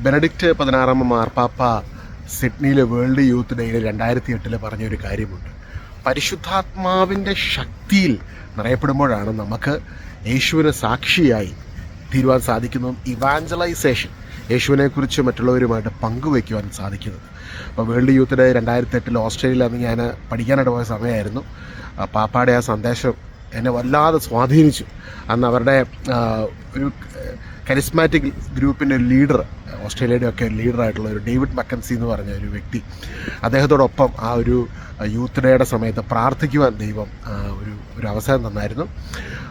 Benedict 16 മാർപ്പാപ്പ സിഡ്നിയിലെ world youth ഡേയിൽ 2008 പറഞ്ഞൊരു കാര്യമുണ്ട്. പരിശുദ്ധാത്മാവിൻ്റെ ശക്തിയിൽ നിറയപ്പെടുമ്പോഴാണ് നമുക്ക് യേശുവിന് സാക്ഷിയായി തീരുവാൻ സാധിക്കുന്നതും ഇവാഞ്ചലൈസേഷൻ, യേശുവിനെക്കുറിച്ച് മറ്റുള്ളവരുമായിട്ട് പങ്കുവയ്ക്കുവാൻ സാധിക്കുന്നത്. അപ്പോൾ വേൾഡ് യൂത്ത് ഡേ 2008 ഓസ്ട്രേലിയയിൽ അന്ന് ഞാൻ പഠിക്കാനായിട്ട് പോയ സമയമായിരുന്നു. പാപ്പായുടെ ആ സന്ദേശം എന്നെ വല്ലാതെ സ്വാധീനിച്ചു. അന്ന് അവരുടെ ഒരു കരിസ്മാറ്റിക് ഗ്രൂപ്പിൻ്റെ ലീഡർ, ഓസ്ട്രേലിയയുടെ ഒക്കെ ലീഡറായിട്ടുള്ള ഒരു ഡേവിഡ് മക്കൻസി എന്ന് പറഞ്ഞ ഒരു വ്യക്തി, അദ്ദേഹത്തോടൊപ്പം ആ ഒരു യൂത്ത് ഡേയുടെ സമയത്ത് പ്രാർത്ഥിക്കുവാൻ ദൈവം ഒരു അവസരം തന്നായിരുന്നു.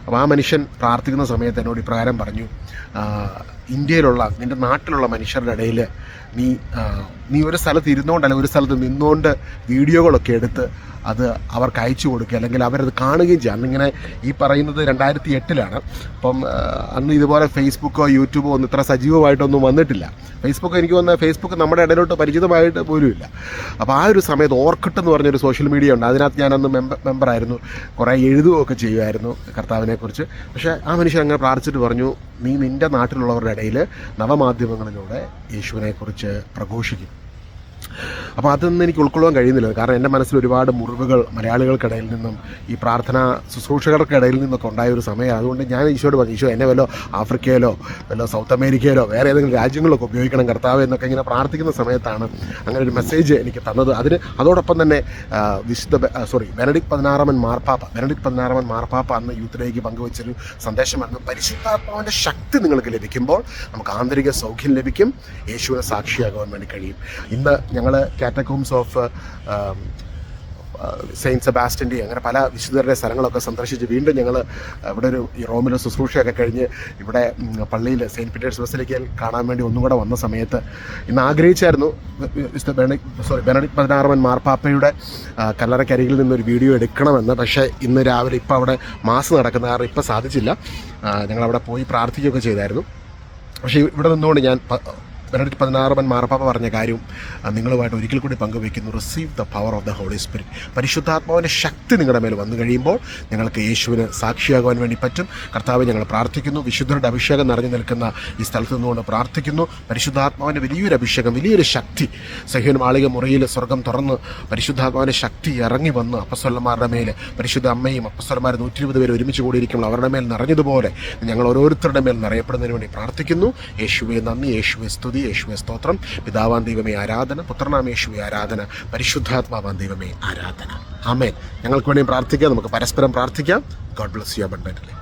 അപ്പോൾ ആ മനുഷ്യൻ പ്രാർത്ഥിക്കുന്ന സമയത്ത് എന്നോട് ഇപ്രകാരം പറഞ്ഞു, ഇന്ത്യയിലുള്ള നിൻ്റെ നാട്ടിലുള്ള മനുഷ്യരുടെ ഇടയിൽ നീ ഒരു സ്ഥലത്ത് ഇരുന്നുകൊണ്ടല്ല, ഒരു സ്ഥലത്ത് നിന്നുകൊണ്ട് വീഡിയോകളൊക്കെ എടുത്ത് അത് അവർക്ക് അയച്ചു കൊടുക്കുക, അല്ലെങ്കിൽ അവരത് കാണുകയും ചെയ്യുക. അന്നിങ്ങനെ ഈ പറയുന്നത് 2008 അപ്പം അന്ന് ഇതുപോലെ ഫേസ്ബുക്കോ യൂട്യൂബോ ഒന്നും ഇത്ര സജീവമായിട്ടൊന്നും വന്നിട്ടില്ല. ഫേസ്ബുക്ക് എനിക്ക് വന്ന ഫേസ്ബുക്ക് നമ്മുടെ ഇടയിലോട്ട് പരിചിതമായിട്ട് പോലുമില്ല. അപ്പോൾ ആ ഒരു സമയത്ത് ഓർക്കിട്ട് എന്ന് പറഞ്ഞൊരു സോഷ്യൽ മീഡിയ ഉണ്ട്. അതിനകത്ത് ഞാനന്ന് മെമ്പറായിരുന്നു, കുറേ എഴുതുകയൊക്കെ ചെയ്യുമായിരുന്നു കർത്താവിനെക്കുറിച്ച്. പക്ഷേ ആ മനുഷ്യൻ അങ്ങനെ പ്രാർത്ഥിച്ചിട്ട് പറഞ്ഞു, നീ നിൻ്റെ നാട്ടിലുള്ളവരുടെ ഇടയിൽ നവമാധ്യമങ്ങളിലൂടെ യേശുവിനെക്കുറിച്ച് പ്രഘോഷിക്കും. അപ്പോൾ അതൊന്നും എനിക്ക് ഉൾക്കൊള്ളാൻ കഴിയുന്നില്ല. കാരണം എൻ്റെ മനസ്സിൽ ഒരുപാട് മുറിവുകൾ മലയാളികൾക്കിടയിൽ നിന്നും ഈ പ്രാർത്ഥന ശുശ്രൂഷകർക്കിടയിൽ നിന്നൊക്കെ ഉണ്ടായ ഒരു സമയമാണ്. അതുകൊണ്ട് ഞാൻ ഈശോയോട് പറഞ്ഞു, ഈശോ എന്നെ വല്ലോ ആഫ്രിക്കയിലോ വല്ലോ സൗത്ത് അമേരിക്കയിലോ വേറെ ഏതെങ്കിലും രാജ്യങ്ങളിലൊക്കെ ഉപയോഗിക്കണം കർത്താവ് എന്നൊക്കെ ഇങ്ങനെ പ്രാർത്ഥിക്കുന്ന സമയത്താണ് അങ്ങനെ ഒരു മെസ്സേജ് എനിക്ക് തന്നത്. അതോടൊപ്പം തന്നെ ബെനഡിക്റ്റ് 16 മാർപ്പാപ്പ അന്ന് യൂത്ത് ഡേക്ക് പങ്കുവച്ചൊരു സന്ദേശമായിരുന്നു, പരിശുദ്ധാത്മാവിൻ്റെ ശക്തി നിങ്ങൾക്ക് ലഭിക്കുമ്പോൾ നമുക്ക് ആന്തരിക സൗഖ്യം ലഭിക്കും, യേശുവിനെ സാക്ഷിയാകാൻ വേണ്ടി കഴിയും. ഇന്ന് ഞങ്ങൾ കാറ്റക്കോംസ് ഓഫ് സെയിൻറ്റ് സെബാസ്റ്റ്യൻ്റെ അങ്ങനെ പല വിശുദ്ധരുടെ സ്ഥലങ്ങളൊക്കെ സന്ദർശിച്ച് വീണ്ടും ഞങ്ങൾ ഇവിടെ ഒരു റോമിലെ ശുശ്രൂഷയൊക്കെ കഴിഞ്ഞ് ഇവിടെ പള്ളിയിൽ സെയിൻറ്റ് പീറ്റേഴ്സ് ബസിലിക്കയിൽ കാണാൻ വേണ്ടി ഒന്നും കൂടെ വന്ന സമയത്ത് ഇന്ന് ആഗ്രഹിച്ചായിരുന്നു ബെനഡിക്റ്റ് 16 മാർപ്പാപ്പയുടെ കല്ലറക്കരികിൽ നിന്നൊരു വീഡിയോ എടുക്കണമെന്ന്. പക്ഷേ ഇന്ന് രാവിലെ ഇപ്പോൾ അവിടെ മാസ് നടക്കുന്ന കാരണം ഇപ്പോൾ സാധിച്ചില്ല. ഞങ്ങളവിടെ പോയി പ്രാർത്ഥിക്കുകയൊക്കെ ചെയ്തായിരുന്നു. പക്ഷേ ഇവിടെ നിന്നുകൊണ്ട് ഞാൻ ബെനഡിക്റ്റ് 16 മാർപ്പാപ്പ പറഞ്ഞ കാര്യം നിങ്ങളുമായിട്ട് ഒരിക്കൽ കൂടി പങ്കുവയ്ക്കുന്നു. Receive the power of the holy spirit. പരിശുദ്ധാത്മാവിൻ്റെ ശക്തി നിങ്ങളുടെ മേൽ വന്നു കഴിയുമ്പോൾ നിങ്ങൾക്ക് യേശുവിന് സാക്ഷിയാകുവാൻ വേണ്ടി പറ്റും. കർത്താവ് ഞങ്ങൾ പ്രാർത്ഥിക്കുന്നു, വിശുദ്ധരുടെ അഭിഷേകം നിറഞ്ഞു നിൽക്കുന്ന ഈ സ്ഥലത്ത് നിന്നുകൊണ്ട് പ്രാർത്ഥിക്കുന്നു. പരിശുദ്ധാത്മാവിൻ്റെ വലിയൊരു അഭിഷേകം, വലിയൊരു ശക്തി സഹ്യോൻ മാളിക മുറിയിൽ സ്വർഗം തുറന്ന് പരിശുദ്ധാത്മാവിൻ്റെ ശക്തി ഇറങ്ങി വന്ന് അപ്പസ്വലന്മാരുടെ മേൽ, പരിശുദ്ധ അമ്മയും അപ്പസ്വലന്മാർ 120 പേര് ഒരുമിച്ച് കൂടിയിരിക്കുമ്പോൾ അവരുടെ മേൽ നിറഞ്ഞതുപോലെ ഞങ്ങൾ ഓരോരുത്തരുടെ മേൽ നിറയപ്പെടുന്നതിന് വേണ്ടി പ്രാർത്ഥിക്കുന്നു. യേശുവെ നന്ദി, യേശുവെ സ്തുതി, യേശുവെ സ്തോത്രം. പിതാവാൻ ദൈവമേ ആരാധന, പുത്രനാം യേശുവെ ആരാധന, പരിശുദ്ധാത്മാവാൻ ദൈവമേ ആരാധന. ആമേൻ. ഞങ്ങൾക്ക് വേണ്ടി പ്രാർത്ഥിക്കാം, നമുക്ക് പരസ്പരം പ്രാർത്ഥിക്കാം. God bless you abundantly.